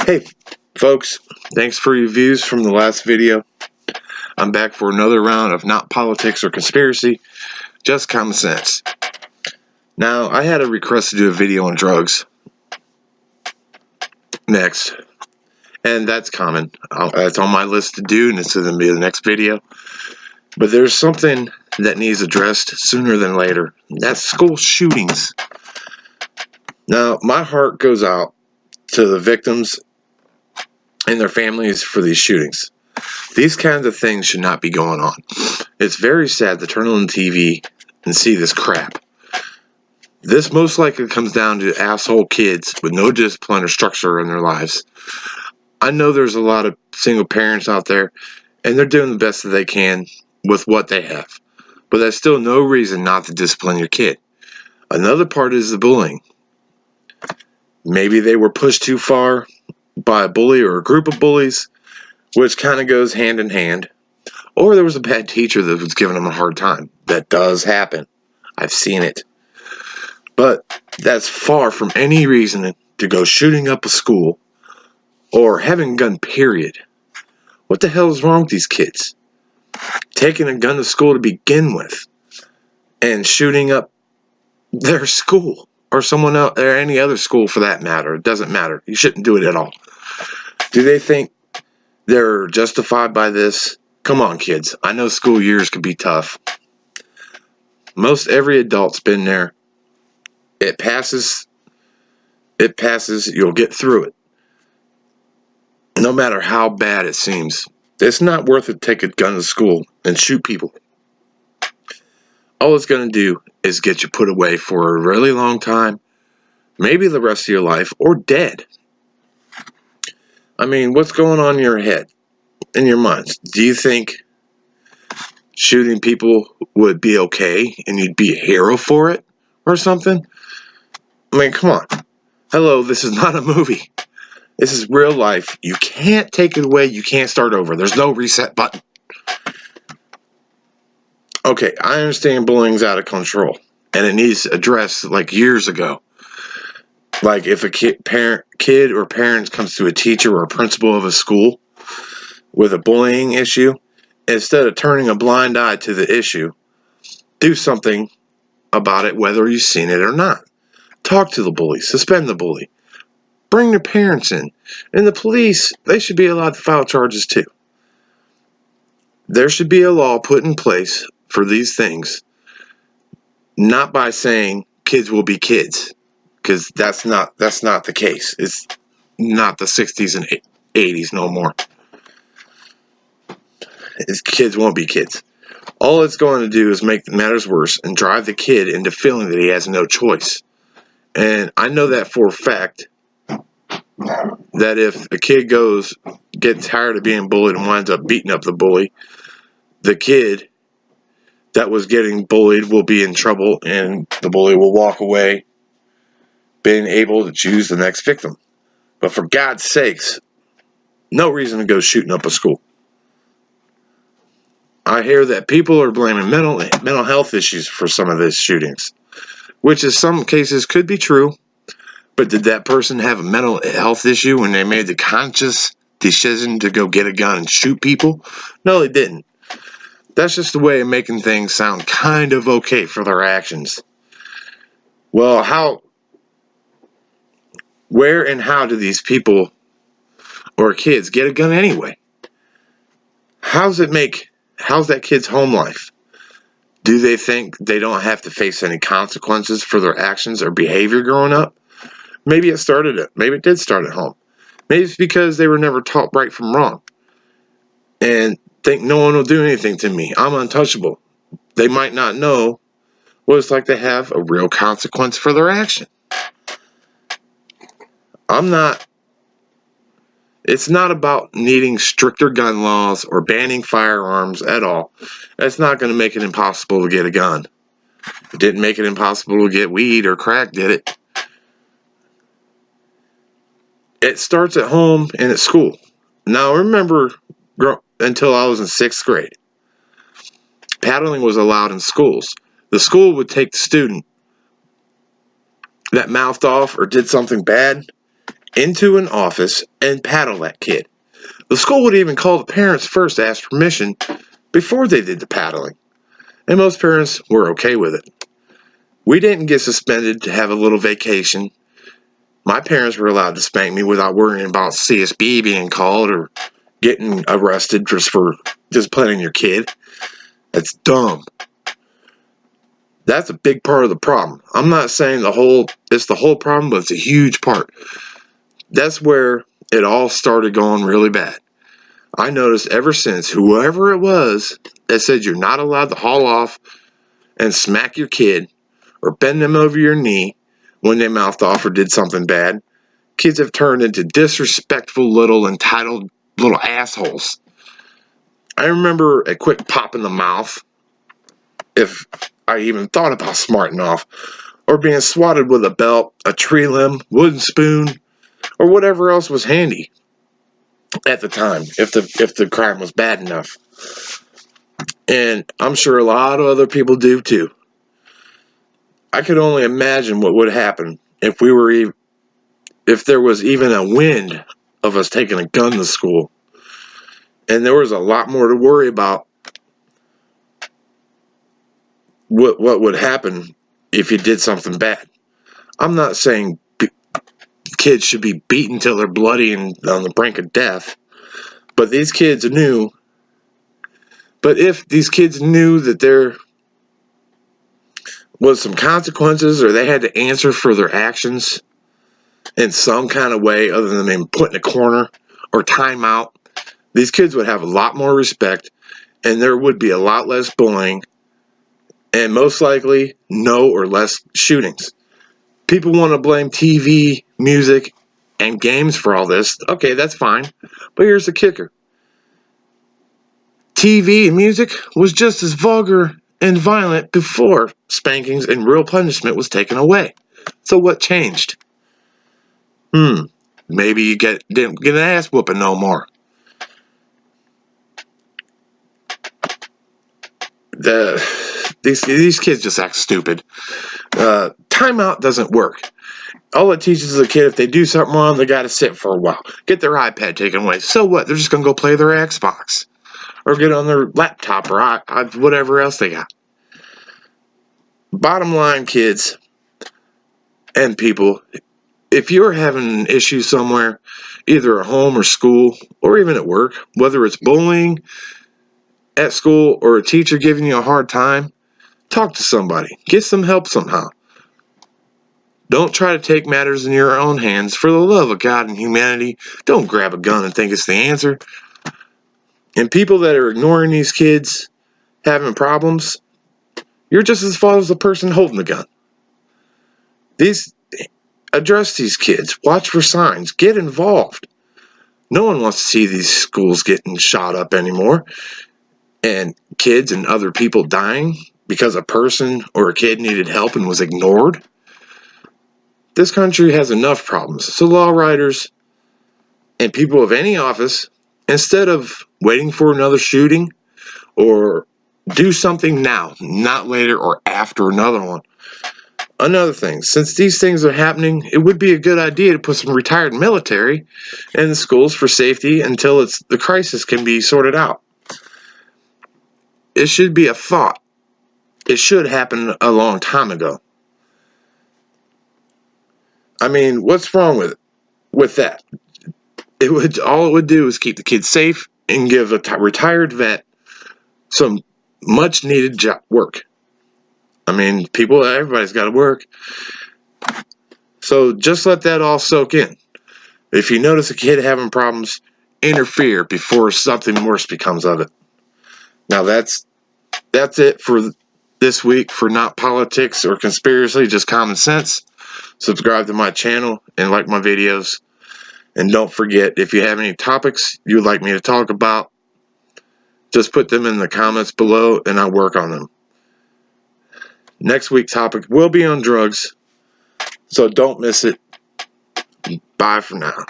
Hey, folks, thanks for your views from the last video. I'm back for another round of not politics or conspiracy, just common sense. Now, I had a request to do a video on drugs next, and that's common. That's on my list to do, and it's going to be the next video. But there's something that needs addressed sooner than later. That's school shootings. Now, my heart goes out to the victims and their families for these shootings. These kinds of things should not be going on. It's very sad to turn on the TV and see this crap. This most likely comes down to asshole kids with no discipline or structure in their lives. I know there's a lot of single parents out there, and they're doing the best that they can with what they have. But that's still no reason not to discipline your kid. Another part is the bullying. Maybe they were pushed too far by a bully or a group of bullies, which kind of goes hand in hand. Or there was a bad teacher that was giving them a hard time. That does happen. I've seen it. But that's far from any reason to go shooting up a school or having a gun, period. What the hell is wrong with these kids? Taking a gun to school to begin with and shooting up their school or someone else or any other school for that matter. It doesn't matter. You shouldn't do it at all. Do they think they're justified by this? Come on, kids. I know school years can be tough. Most every adult's been there. It passes. You'll get through it. No matter how bad it seems. It's not worth it to take a gun to school and shoot people. All it's going to do is get you put away for a really long time, maybe the rest of your life, or dead. I mean, what's going on in your head, in your minds? Do you think shooting people would be okay and you'd be a hero for it or something? I mean, come on. Hello, this is not a movie. This is real life. You can't take it away. You can't start over. There's no reset button. Okay, I understand bullying's out of control, and it needs addressed like years ago. Like if a kid or parent comes to a teacher or a principal of a school with a bullying issue, instead of turning a blind eye to the issue, do something about it, whether you've seen it or not. Talk to the bully, suspend the bully, bring their parents in, and the police, they should be allowed to file charges too. There should be a law put in place for these things, not by saying kids will be kids, because that's not the case. It's not the 60s and 80s no more. Kids won't be kids. All it's going to do is make matters worse and drive the kid into feeling that he has no choice. And I know that for a fact, that if a kid gets tired of being bullied and winds up beating up the bully, the kid that was getting bullied will be in trouble and the bully will walk away being able to choose the next victim. But for God's sakes, no reason to go shooting up a school. I hear that people are blaming mental health issues for some of these shootings, which in some cases could be true. But did that person have a mental health issue when they made the conscious decision to go get a gun and shoot people? No, they didn't. That's just a way of making things sound kind of okay for their actions. Well, where and how do these people or kids get a gun anyway? How's that kid's home life? Do they think they don't have to face any consequences for their actions or behavior growing up? Maybe it did start at home. Maybe it's because they were never taught right from wrong and think no one will do anything to me. I'm untouchable. They might not know what it's like to have a real consequence for their action. It's not about needing stricter gun laws or banning firearms at all. That's not going to make it impossible to get a gun. It didn't make it impossible to get weed or crack, did it? It starts at home and at school. Now, remember, until I was in 6th grade, paddling was allowed in schools. The school would take the student that mouthed off or did something bad into an office and paddle that kid. The school would even call the parents first to ask permission before they did the paddling, and most parents were okay with it. We didn't get suspended to have a little vacation. My parents were allowed to spank me without worrying about CSB being called or getting arrested just for disciplining your kid. That's dumb. That's a big part of the problem. I'm not saying it's the whole problem, but it's a huge part. That's where it all started going really bad. I noticed ever since whoever it was that said you're not allowed to haul off and smack your kid or bend them over your knee when they mouthed off or did something bad, kids have turned into disrespectful little entitled little assholes. I remember a quick pop in the mouth, if I even thought about smarting off, or being swatted with a belt, a tree limb, wooden spoon, or whatever else was handy at the time, if the crime was bad enough. And I'm sure a lot of other people do too. I could only imagine what would happen if there was even a wind of us taking a gun to school. And there was a lot more to worry about what would happen if you did something bad. I'm not saying kids should be beaten till they're bloody and on the brink of death, but these kids knew. But if these kids knew that there was some consequences or they had to answer for their actions in some kind of way other than being put in a corner or time out, these kids would have a lot more respect and there would be a lot less bullying and most likely no or less shootings. People want to blame TV, music, and games for all this. Okay, that's fine. But here's the kicker. TV and music was just as vulgar and violent before spankings and real punishment was taken away. So what changed? Maybe you didn't get an ass whooping no more. These kids just act stupid. Timeout doesn't work. All it teaches a kid, if they do something wrong, they got to sit for a while. Get their iPad taken away. So what? They're just going to go play their Xbox. Or get on their laptop or whatever else they got. Bottom line, kids and people, if you're having an issue somewhere, either at home or school, or even at work, whether it's bullying at school or a teacher giving you a hard time, talk to somebody. Get some help somehow. Don't try to take matters in your own hands. For the love of God and humanity, don't grab a gun and think it's the answer. And people that are ignoring these kids having problems, you're just as fault as the person holding the gun. Address these kids. Watch for signs. Get involved. No one wants to see these schools getting shot up anymore. And kids and other people dying because a person or a kid needed help and was ignored. This country has enough problems. So law writers and people of any office, instead of waiting for another shooting or do something now, not later or after another one. Another thing, since these things are happening, it would be a good idea to put some retired military in the schools for safety until the crisis can be sorted out. It should be a thought. It should happen a long time ago. I mean, what's wrong with that? All it would do is keep the kids safe and give a retired vet some much needed work. I mean, everybody's got to work. So just let that all soak in. If you notice a kid having problems, interfere before something worse becomes of it. Now that's it for this week for Not Politics or Conspiracy, just common sense. Subscribe to my channel and like my videos. And don't forget, if you have any topics you'd like me to talk about, just put them in the comments below and I'll work on them. Next week's topic will be on drugs, so don't miss it. Bye for now.